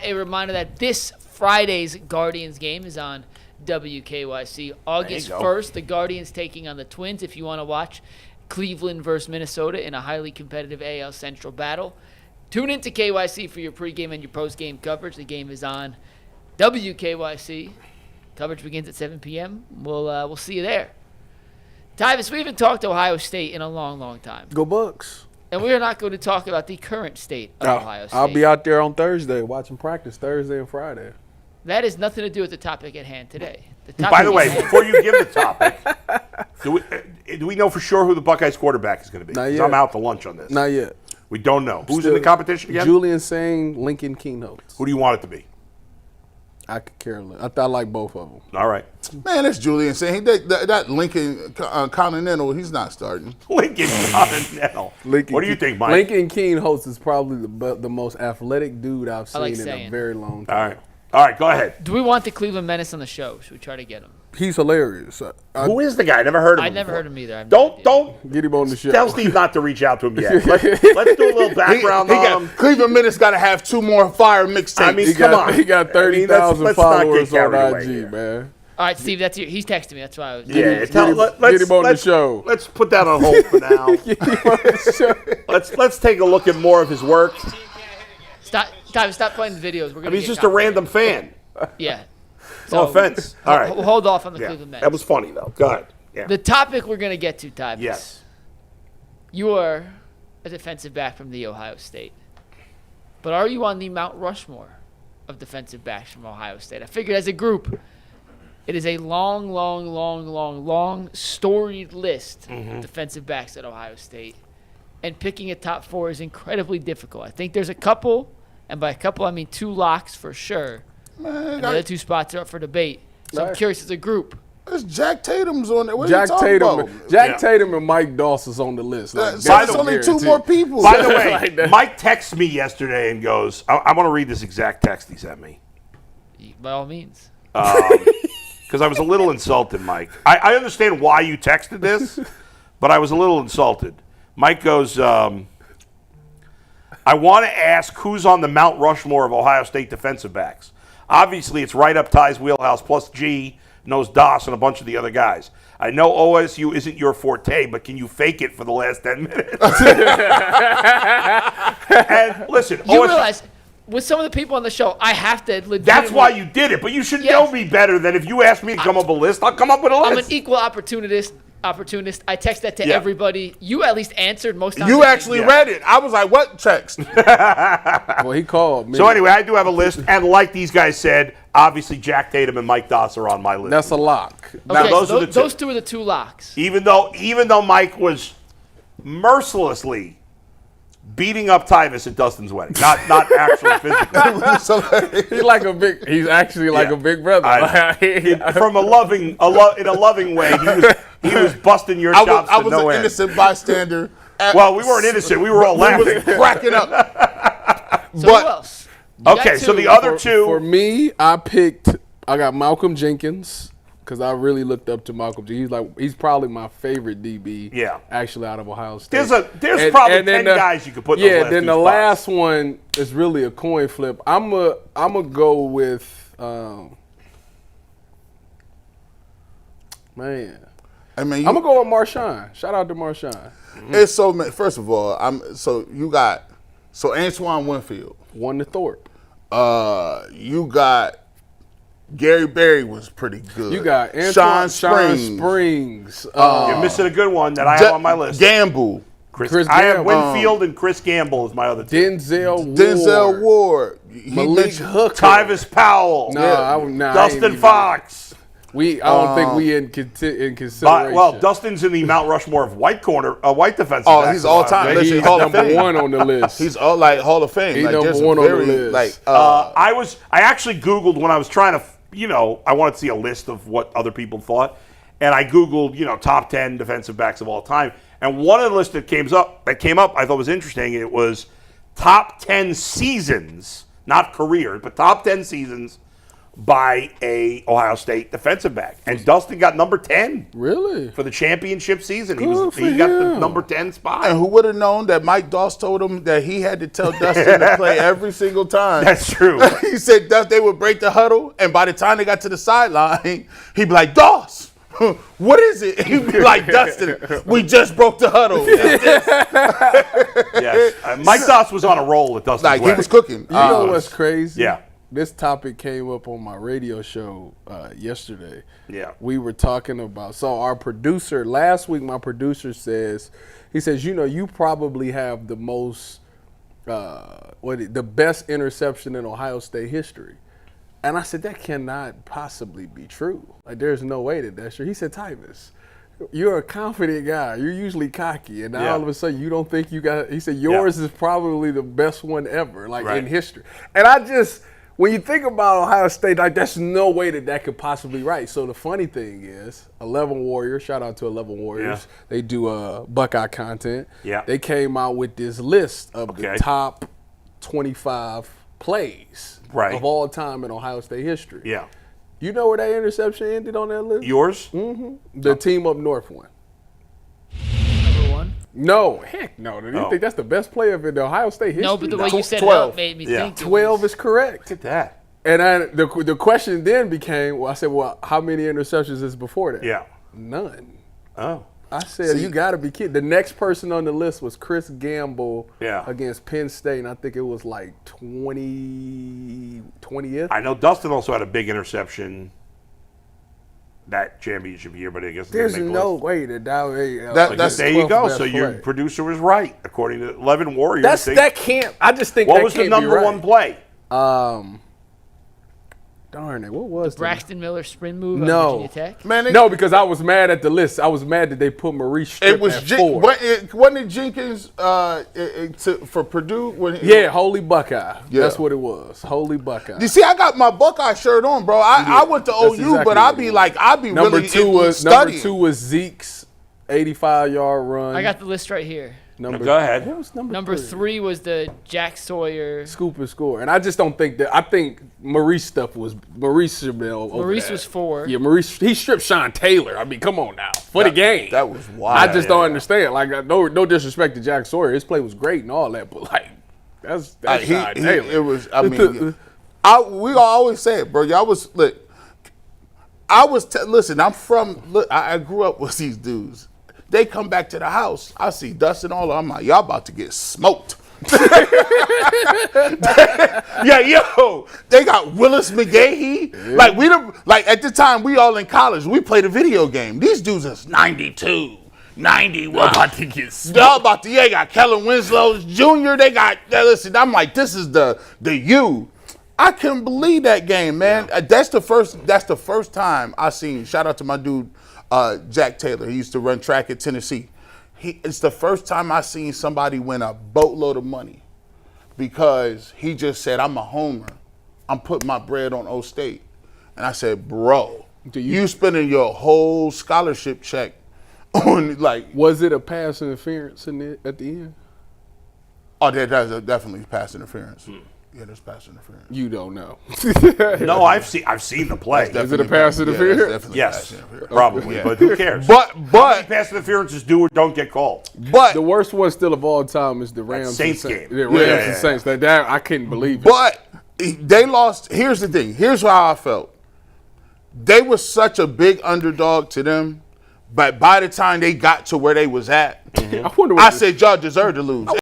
a reminder that this Friday's Guardians game is on WKYC. August 1st, the Guardians taking on the Twins. If you want to watch Cleveland versus Minnesota in a highly competitive AL Central battle, tune into KYC for your pregame and your postgame coverage. The game is on WKYC. Coverage begins at 7 p.m. We'll see you there. Tyvis, we haven't talked to Ohio State in a long, long time. Go Bucks. And we are not going to talk about the current state of Ohio State. I'll be out there on Thursday watching practice, Thursday and Friday. That has nothing to do with the topic at hand today. By the way, before you give the topic, do we know for sure who the Buckeyes quarterback is going to be? Not yet. I'm out to lunch on this. Not yet. We don't know. Who's in the competition again? Julian Singh, Lincoln Keenholz. Who do you want it to be? I could care less. I like both of them. All right. Man, that's Julian saying that Lincoln Continental, he's not starting. Lincoln Continental. What do you think, Mike? Lincoln Keenholz is probably the most athletic dude I've seen in a very long time. All right, go ahead. Do we want the Cleveland Menace on the show? Should we try to get him? He's hilarious. Who is the guy? I never heard of him. I never heard of him either. Don't get him on the show. Tell Steve not to reach out to him yet. Let's do a little background on him. Cleveland Menace got to have 2 more fire mixtapes. I mean, come on. He got 30,000 followers on IG, here. man. All right, Steve, he's texting me. That's why I was. Get him on the show. Let's put that on hold for now. Get him on the show. Let's take a look at more of his work. Stop playing the videos. We're gonna. He's just a random fan. Yeah. No offense. All right. We'll hold off on the Cleveland Menace. That was funny, though. Go ahead. Yeah. The topic we're going to get to, Tyvis. Yes. You are a defensive back from the Ohio State. But are you on the Mount Rushmore of defensive backs from Ohio State? I figured as a group, it is a long, storied list of defensive backs at Ohio State. And picking a top 4 is incredibly difficult. I think there's a couple, and by a couple I mean 2 locks for sure. Man, the other 2 spots are up for debate. So I'm curious as a group. There's Jack Tatum's on there. What Jack are you talking about? Jack Tatum and Mike Dawson's on the list. There's only 2 more people. By the way, Mike texted me yesterday and goes, I want to read this exact text he sent me. By all means. Because I was a little insulted, Mike. I understand why you texted this, but I was a little insulted. Mike goes, I want to ask who's on the Mount Rushmore of Ohio State defensive backs. Obviously, it's right up Ty's wheelhouse, plus G knows Das and a bunch of the other guys. I know OSU isn't your forte, but can you fake it for the last 10 minutes? And listen, you realize, with some of the people on the show, I have to legitimately... That's why you did it, but you should know me better than if you asked me to come up with a list, I'll come up with a list. I'm an equal opportunist. I text that to everybody. You at least answered most times. You actually read it. I was like, what text? Well, he called me. So anyway, I do have a list, and like these guys said, obviously Jack Tatum and Mike Doss are on my list. That's a lock. Now, those are the 2. Those 2 are the 2 locks. Even though Mike was mercilessly beating up Tyvis at Dustin's wedding, not actually physically. He's actually like a big brother. From in a loving way, he was busting your chops I to was no an end. innocent bystander. Well, we weren't innocent. We were all laughing. We was cracking up. So who else? Okay, so the other 2. For me, I got Malcolm Jenkins because I really looked up to Malcolm Jenkins. He's probably my favorite DB. Yeah. Actually, out of Ohio State. There's probably 10 guys you could put. Yeah. Those Then the last one is really a coin flip. I'm a go with man. I mean, I'm gonna go with Marshawn. Shout out to Marshawn. It's so many. First of all, you got Antoine Winfield. One to Thorpe. You got Gary Berry was pretty good. You got Sean Springs. You're missing a good one that I have on my list. Gamble. Chris I have Gamble. Winfield and Chris Gamble as my other 2. Denzel Ward. Malik Hooker. Tyvis Powell. Dustin Fox. I don't think we in consideration. Well, Dustin's in the Mount Rushmore of white defensive backs. Oh, he's all time. He's number 1 on the list. He's all like Hall of Fame. He's like, number 1 on the list. I actually Googled when I was trying to, I wanted to see a list of what other people thought, and I Googled, top 10 defensive backs of all time, and one of the lists that came up, I thought was interesting. It was top 10 seasons, not career, but top 10 seasons by a Ohio State defensive back. And Dustin got number 10. Really? For the championship season. He Good for got the him. number 10 spot. And who would have known that Mike Doss told him that he had to tell Dustin to play every single time? That's true. He said they would break the huddle, and by the time they got to the sideline, he'd be like, Doss, what is it? He'd be like, Dustin, we just broke the huddle. Yes. Mike Doss was on a roll at Dustin's Like, he wedding. was cooking. You know what's crazy? Yeah. This topic came up on my radio show yesterday. Yeah. We were talking about, so our producer, last week my producer says, you probably have the most, the best interception in Ohio State history. And I said, that cannot possibly be true. Like, there's no way that's true. He said, Tyvus, you're a confident guy. You're usually cocky. And now all of a sudden you don't think you got, he said, yours is probably the best one ever, in history. And when you think about Ohio State, like, there's no way that could possibly be right. So the funny thing is, 11 Warriors, shout out to 11 Warriors. Yeah. They do Buckeye content. Yeah. They came out with this list of the top 25 plays of all time in Ohio State history. Yeah. You know where that interception ended on that list? Yours? Mm-hmm. The team up north one. Number 1? No, heck no. Do you think that's the best player in the Ohio State history? No, but the way you said 12. it made me think 12 is correct. Look at that. And the question then became, I said, how many interceptions is before that? Yeah. None. Oh. I said, you got to be kidding. The next person on the list was Chris Gamble against Penn State, and I think it was like 20th. I know Dustin also had a big interception that championship year, but I guess there's no way that there you go. So your producer was right, according to 11 Warriors. That can't. I just think what that was can't the number be right. one play? Darn it! What was Braxton Miller sprint move on Virginia Tech? No, because I was mad at the list. I was mad that they put Maurice Strip at 4. Wasn't it Jenkins for Purdue? Holy Buckeye. Yeah. That's what it was. Holy Buckeye. You see, I got my Buckeye shirt on, bro. I went to OU, exactly, but I'd be number really number 2 was Zeke's 85-yard run. I got the list right here. Go ahead. What was number 3 was the Jack Sawyer scoop and score, and I just don't think that. I think Maurice stuff was Maurice should be over Maurice that. was 4. Yeah, Maurice he stripped Sean Taylor. I mean, come on now for the game. That was wild. I just don't understand. Like, no disrespect to Jack Sawyer, his play was great and all that, but like that's Sean Taylor. It was. I mean, we always say it, bro. Y'all was listen. I grew up with these dudes. They come back to the house. I see Dustin all. I'm like, y'all about to get smoked. Yeah, yo, they got Willis McGahee. Yeah. Like at the time we all in college. We played a video game. These dudes is 92, 91. About to get smoked. Y'all about to got Kellen Winslow Jr. They got listen. I'm like, this is the U. I couldn't believe that game, man. Yeah. That's the first time I seen. Shout out to my dude. Jack Taylor, he used to run track at Tennessee. It's the first time I seen somebody win a boatload of money because he just said, I'm a homer. I'm putting my bread on O State. And I said, bro, you spending your whole scholarship check on Was it a pass interference at the end? Oh, that's definitely pass interference. Yeah, there's pass interference. You don't know. No, I've seen the play. Is it a pass interference? Yes, probably. But who cares? But pass interferences do or don't get called. But the worst one still of all time is the Rams Saints game. The Rams and Saints. That I couldn't believe it. But they lost. Here's the thing. Here's how I felt. They were such a big underdog to them, but by the time they got to where they was at, I said y'all deserve to lose.